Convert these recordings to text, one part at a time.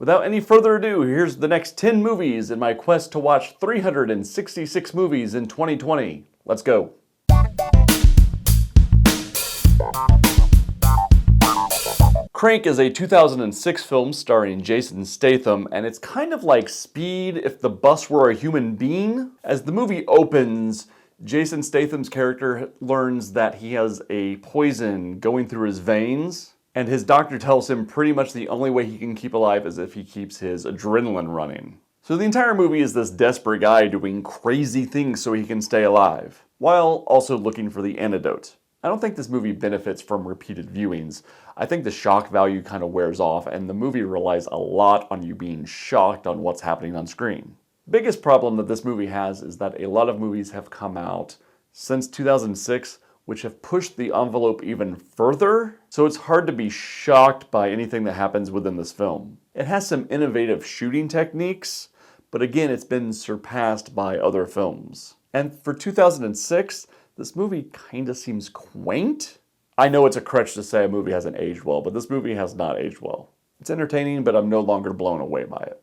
Without any further ado, here's the next 10 movies in my quest to watch 366 movies in 2020. Let's go. Crank is a 2006 film starring Jason Statham, and it's kind of like Speed if the bus were a human being. As the movie opens, Jason Statham's character learns that he has a poison going through his veins, and his doctor tells him pretty much the only way he can keep alive is if he keeps his adrenaline running. So the entire movie is this desperate guy doing crazy things so he can stay alive, while also looking for the antidote. I don't think this movie benefits from repeated viewings. I think the shock value kind of wears off, and the movie relies a lot on you being shocked on what's happening on screen. Biggest problem that this movie has is that a lot of movies have come out since 2006 which have pushed the envelope even further, so it's hard to be shocked by anything that happens within this film. It has some innovative shooting techniques, but again, it's been surpassed by other films. And for 2006, this movie kinda seems quaint. I know it's a crutch to say a movie hasn't aged well, but this movie has not aged well. It's entertaining, but I'm no longer blown away by it.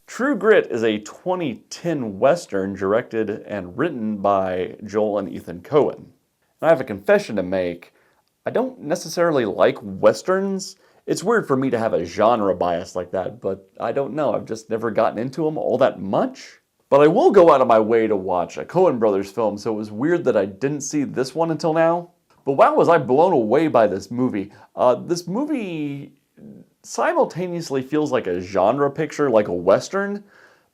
True Grit is a 2010 Western directed and written by Joel and Ethan Coen. And I have a confession to make. I don't necessarily like Westerns. It's weird for me to have a genre bias like that, but I don't know. I've just never gotten into them all that much. But I will go out of my way to watch a Coen Brothers film, so it was weird that I didn't see this one until now. But wow, was I blown away by this movie. This movie simultaneously feels like a genre picture, like a Western,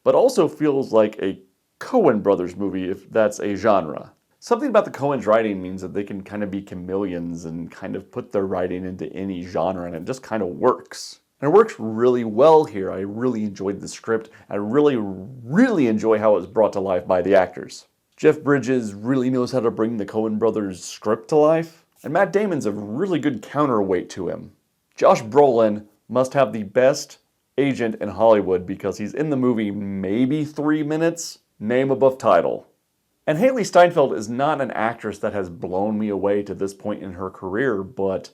but also feels like a Coen Brothers movie, if that's a genre. Something about the Coens' writing means that they can kind of be chameleons and kind of put their writing into any genre, and it just kind of works. And it works really well here. I really enjoyed the script. I really enjoy how it was brought to life by the actors. Jeff Bridges really knows how to bring the Coen Brothers script to life, and Matt Damon's a really good counterweight to him. Josh Brolin must have the best agent in Hollywood because he's in the movie maybe 3 minutes, name above title. And Hailee Steinfeld is not an actress that has blown me away to this point in her career, but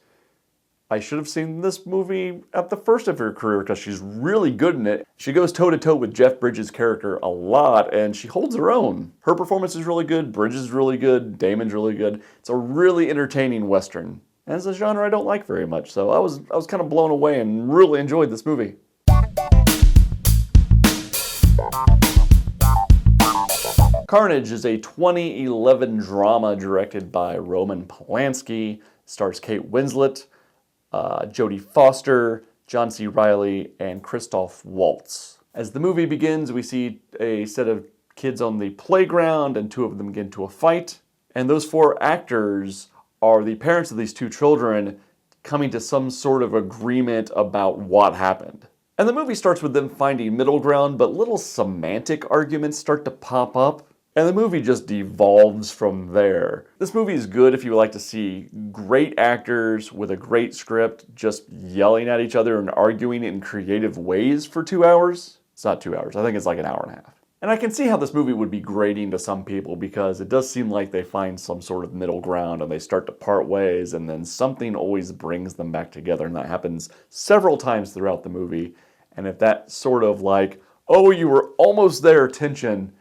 I should have seen this movie at the first of her career because she's really good in it. She goes toe-to-toe with Jeff Bridges' character a lot, and she holds her own. Her performance is really good, Bridges is really good, Damon's really good. It's a really entertaining Western. And it's a genre I don't like very much, so I was kind of blown away and really enjoyed this movie. Carnage is a 2011 drama directed by Roman Polanski. Stars Kate Winslet, Jodie Foster, John C. Reilly, and Christoph Waltz. As the movie begins, we see a set of kids on the playground, and 2 of them get into a fight. And those 4 actors are the parents of these 2 children coming to some sort of agreement about what happened. And the movie starts with them finding middle ground, but little semantic arguments start to pop up. And the movie just devolves from there. This movie is good if you like to see great actors with a great script just yelling at each other and arguing in creative ways for 2 hours. It's not 2 hours, I think it's like an hour and a half. And I can see how this movie would be grating to some people because it does seem like they find some sort of middle ground and they start to part ways, and then something always brings them back together, and that happens several times throughout the movie. And if that sort of like, oh, you were almost there tension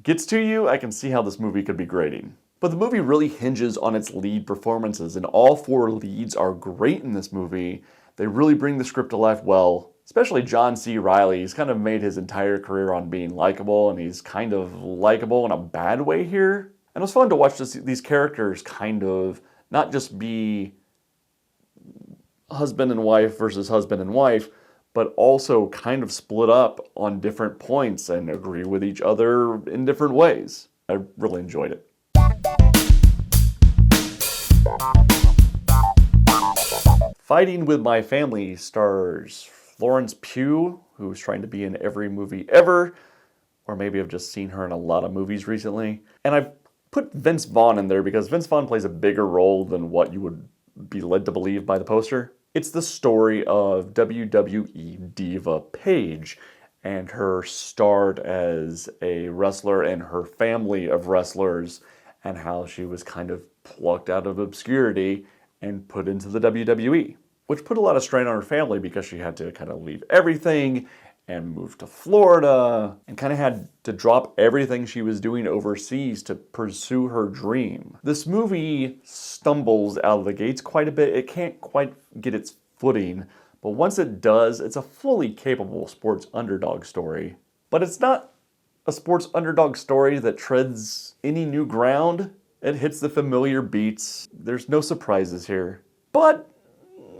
gets to you, I can see how this movie could be grating. But the movie really hinges on its lead performances, and all 4 leads are great in this movie. They really bring the script to life well. Especially John C. Reilly. He's kind of made his entire career on being likable, and he's kind of likable in a bad way here. And it was fun to watch these characters kind of not just be husband and wife versus husband and wife, but also kind of split up on different points and agree with each other in different ways. I really enjoyed it. Fighting with My Family stars Florence Pugh, who's trying to be in every movie ever, or maybe I've just seen her in a lot of movies recently. And I've put Vince Vaughn in there because Vince Vaughn plays a bigger role than what you would be led to believe by the poster. It's the story of WWE diva Paige and her start as a wrestler and her family of wrestlers, and how she was kind of plucked out of obscurity and put into the WWE, which put a lot of strain on her family because she had to kind of leave everything and move to Florida and kind of had to drop everything she was doing overseas to pursue her dream. This movie stumbles out of the gates quite a bit. It can't quite get its footing, but once it does, it's a fully capable sports underdog story. But it's not a sports underdog story that treads any new ground. It hits the familiar beats. There's no surprises here. But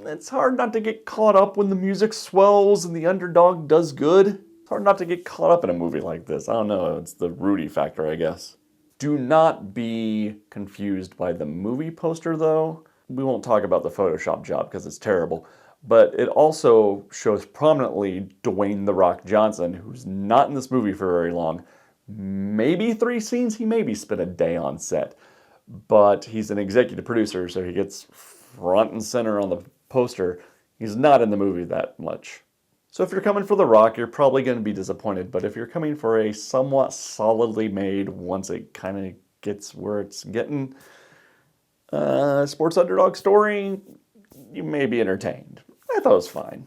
it's hard not to get caught up when the music swells and the underdog does good. It's hard not to get caught up in a movie like this. I don't know, it's the Rudy factor, I guess. Do not be confused by the movie poster, though. We won't talk about the Photoshop job because it's terrible. But it also shows prominently Dwayne "The Rock" Johnson, who's not in this movie for very long. Maybe 3 scenes, he maybe spent a day on set. But he's an executive producer, so he gets front and center on the poster. He's not in the movie that much. So if you're coming for The Rock, you're probably going to be disappointed. But if you're coming for a somewhat solidly made, once it kind of gets where it's getting, sports underdog story, you may be entertained. I thought it was fine.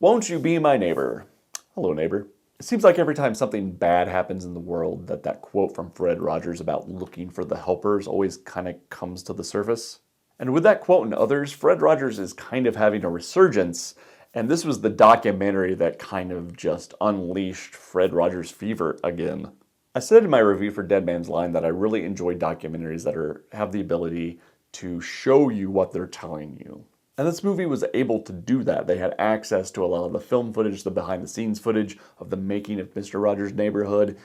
Won't You Be My Neighbor? Hello, neighbor. It seems like every time something bad happens in the world that quote from Fred Rogers about looking for the helpers always kind of comes to the surface. And with that quote and others, Fred Rogers is kind of having a resurgence, and this was the documentary that kind of just unleashed Fred Rogers fever again. I said in my review for Dead Man's Line that I really enjoy documentaries that have the ability to show you what they're telling you. And this movie was able to do that. They had access to a lot of the film footage, the behind-the-scenes footage of the making of Mr. Rogers' Neighborhood,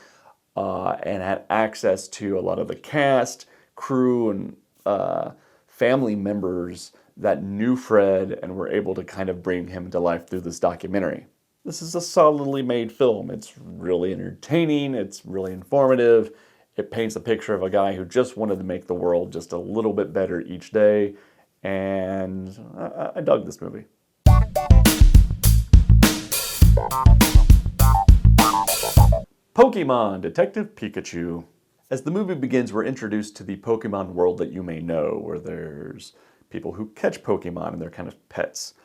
and had access to a lot of the cast, crew, and family members that knew Fred and were able to kind of bring him to life through this documentary. This is a solidly made film. It's really entertaining, it's really informative, it paints a picture of a guy who just wanted to make the world just a little bit better each day, and I dug this movie. Pokemon Detective Pikachu. As the movie begins, we're introduced to the Pokemon world that you may know, where there's people who catch Pokemon and they're kind of pets.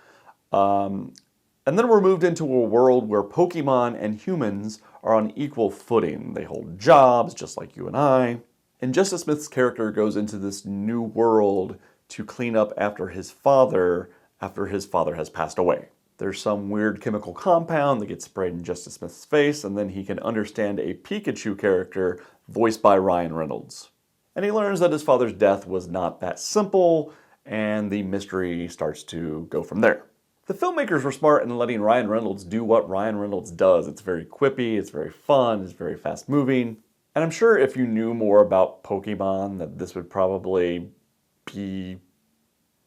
And then we're moved into a world where Pokemon and humans are on equal footing. They hold jobs just like you and I. And Justice Smith's character goes into this new world to clean up after his father has passed away. There's some weird chemical compound that gets sprayed in Justice Smith's face, and then he can understand a Pikachu character voiced by Ryan Reynolds. And he learns that his father's death was not that simple, and the mystery starts to go from there. The filmmakers were smart in letting Ryan Reynolds do what Ryan Reynolds does. It's very quippy, it's very fun, it's very fast moving. And I'm sure if you knew more about Pokemon that this would probably be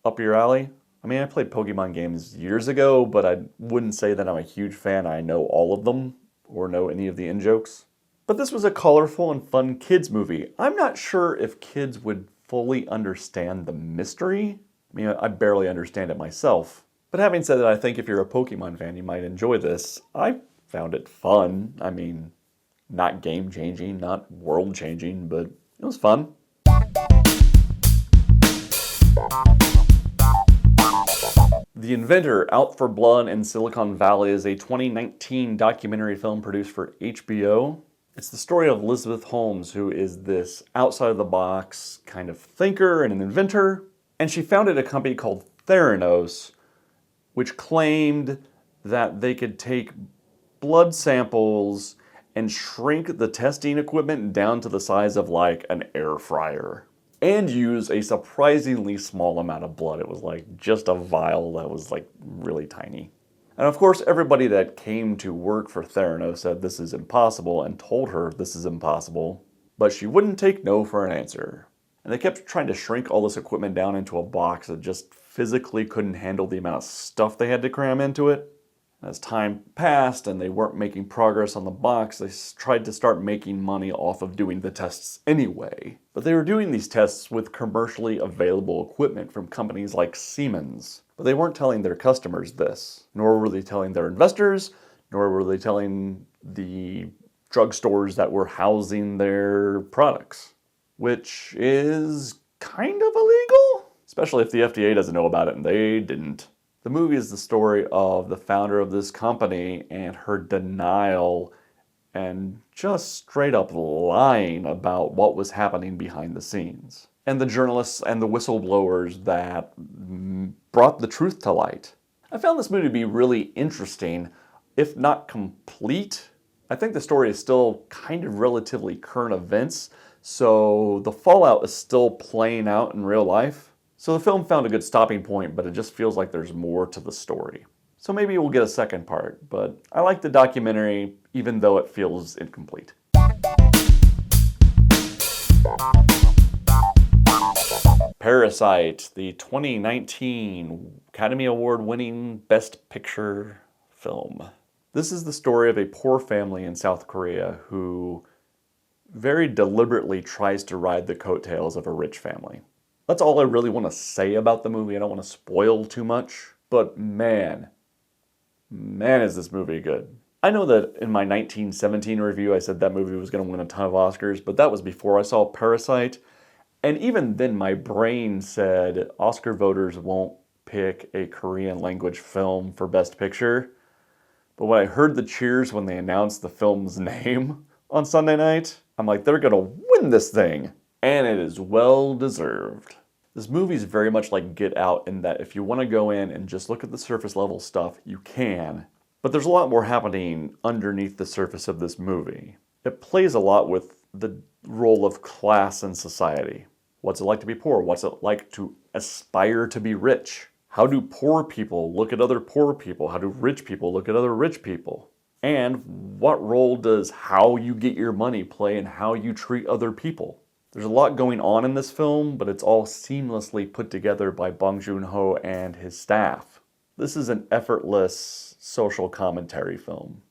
up your alley. I mean, I played Pokemon games years ago, but I wouldn't say that I'm a huge fan. I know all of them or know any of the in-jokes. But this was a colorful and fun kids movie. I'm not sure if kids would fully understand the mystery. I mean, I barely understand it myself. But having said that, I think if you're a Pokemon fan, you might enjoy this. I found it fun. I mean, not game-changing, not world-changing, but it was fun. The Inventor, Out for Blood in Silicon Valley is a 2019 documentary film produced for HBO. It's the story of Elizabeth Holmes, who is this outside-of-the-box kind of thinker and an inventor. And she founded a company called Theranos, which claimed that they could take blood samples and shrink the testing equipment down to the size of like an air fryer and use a surprisingly small amount of blood. It was like just a vial that was like really tiny. And of course, everybody that came to work for Theranos said this is impossible and told her this is impossible, but she wouldn't take no for an answer. And they kept trying to shrink all this equipment down into a box that just physically couldn't handle the amount of stuff they had to cram into it. As time passed and they weren't making progress on the box, they tried to start making money off of doing the tests anyway. But they were doing these tests with commercially available equipment from companies like Siemens. But they weren't telling their customers this, nor were they telling their investors, nor were they telling the drugstores that were housing their products, which is kind of illegal, especially if the FDA doesn't know about it, and they didn't. The movie is the story of the founder of this company and her denial and just straight up lying about what was happening behind the scenes. And the journalists and the whistleblowers that brought the truth to light. I found this movie to be really interesting, if not complete. I think the story is still kind of relatively current events, so the fallout is still playing out in real life. So the film found a good stopping point, but it just feels like there's more to the story. So maybe we'll get a second part, but I like the documentary even though it feels incomplete. Parasite, the 2019 Academy Award winning Best Picture film. This is the story of a poor family in South Korea who very deliberately tries to ride the coattails of a rich family. That's all I really want to say about the movie. I don't want to spoil too much, but man, is this movie good. I know that in my 1917 review I said that movie was going to win a ton of Oscars, but that was before I saw Parasite. And even then my brain said Oscar voters won't pick a Korean language film for Best Picture. But when I heard the cheers when they announced the film's name on Sunday night, I'm like, they're going to win this thing. And it is well deserved. This movie is very much like Get Out in that if you want to go in and just look at the surface level stuff, you can. But there's a lot more happening underneath the surface of this movie. It plays a lot with the role of class in society. What's it like to be poor? What's it like to aspire to be rich? How do poor people look at other poor people? How do rich people look at other rich people? And what role does how you get your money play in how you treat other people? There's a lot going on in this film, but it's all seamlessly put together by Bong Joon-ho and his staff. This is an effortless social commentary film.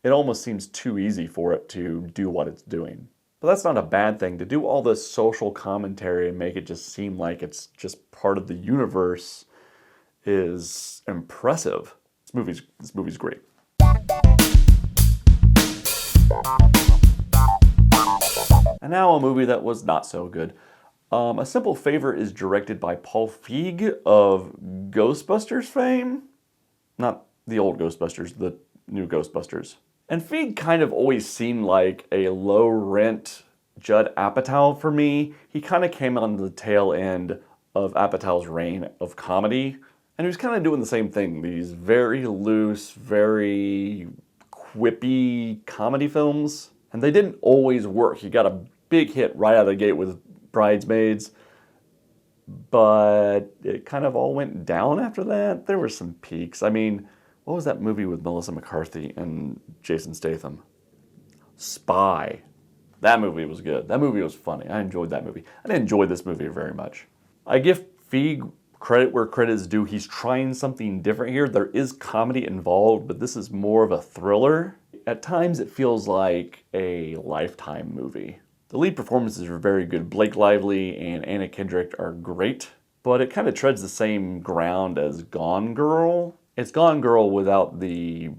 It almost seems too easy for it to do what it's doing. But that's not a bad thing. To do all this social commentary and make it just seem like it's just part of the universe is impressive. This movie's great. And now a movie that was not so good. A Simple Favor is directed by Paul Feig of Ghostbusters fame. Not the old Ghostbusters, the new Ghostbusters. And Feig kind of always seemed like a low-rent Judd Apatow for me. He kind of came on the tail end of Apatow's reign of comedy. And he was kind of doing the same thing. These very loose, very quippy comedy films. And they didn't always work. He got a big hit right out of the gate with Bridesmaids. But it kind of all went down after that. There were some peaks. I mean, what was that movie with Melissa McCarthy and Jason Statham? Spy. That movie was good. That movie was funny. I enjoyed that movie. I didn't enjoy this movie very much. I give Feig credit where credit is due. He's trying something different here. There is comedy involved, but this is more of a thriller. At times it feels like a Lifetime movie. The lead performances are very good. Blake Lively and Anna Kendrick are great, but it kind of treads the same ground as Gone Girl. It's Gone Girl without the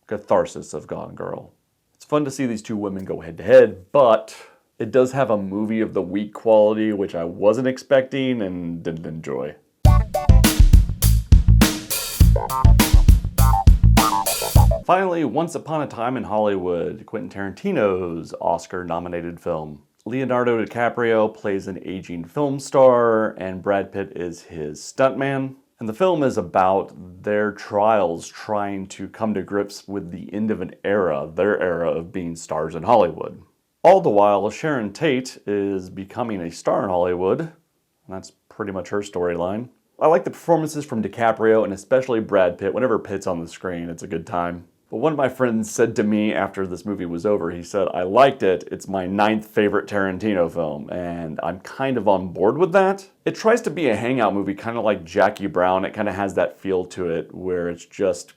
catharsis of Gone Girl. It's fun to see these two women go head to head, but it does have a movie of the week quality, which I wasn't expecting and didn't enjoy. Finally, Once Upon a Time in Hollywood, Quentin Tarantino's Oscar-nominated film. Leonardo DiCaprio plays an aging film star, and Brad Pitt is his stuntman. And the film is about their trials trying to come to grips with the end of an era, their era of being stars in Hollywood. All the while, Sharon Tate is becoming a star in Hollywood, and that's pretty much her storyline. I like the performances from DiCaprio, and especially Brad Pitt. Whenever Pitt's on the screen, it's a good time. But one of my friends said to me after this movie was over, he said, I liked it, it's my 9th favorite Tarantino film, and I'm kind of on board with that. It tries to be a hangout movie, kind of like Jackie Brown. It kind of has that feel to it, where it's just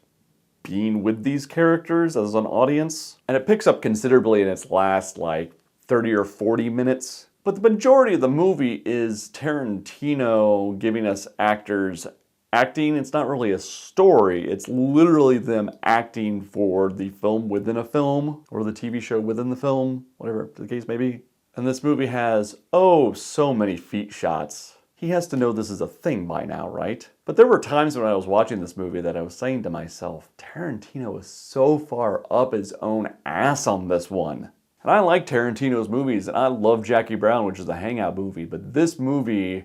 being with these characters as an audience. And it picks up considerably in its last, 30 or 40 minutes. But the majority of the movie is Tarantino giving us actors acting. It's not really a story. It's literally them acting for the film within a film, or the TV show within the film, whatever the case may be. And this movie has, oh, so many feet shots. He has to know this is a thing by now, right? But there were times when I was watching this movie that I was saying to myself, Tarantino is so far up his own ass on this one. And I like Tarantino's movies, and I love Jackie Brown, which is a hangout movie, but this movie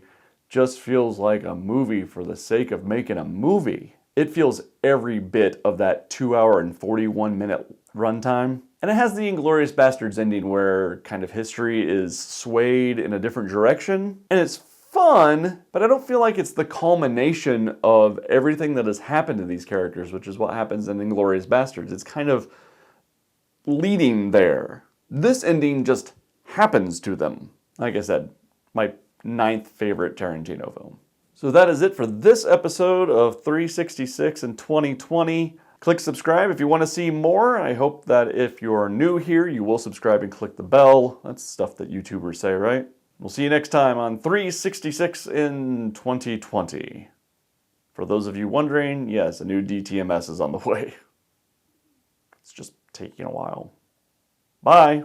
just feels like a movie for the sake of making a movie. It feels every bit of that 2 hour and 41 minute runtime. And it has the Inglourious Basterds ending where kind of history is swayed in a different direction. And it's fun, but I don't feel like it's the culmination of everything that has happened to these characters, which is what happens in Inglourious Basterds. It's kind of leading there. This ending just happens to them. Like I said, my 9th favorite Tarantino film. So that is it for this episode of 366 in 2020. Click subscribe if you want to see more. I hope that if you're new here, you will subscribe and click the bell. That's stuff that YouTubers say, right? We'll see you next time on 366 in 2020. For those of you wondering, yes, a new DTMS is on the way. It's just taking a while. Bye.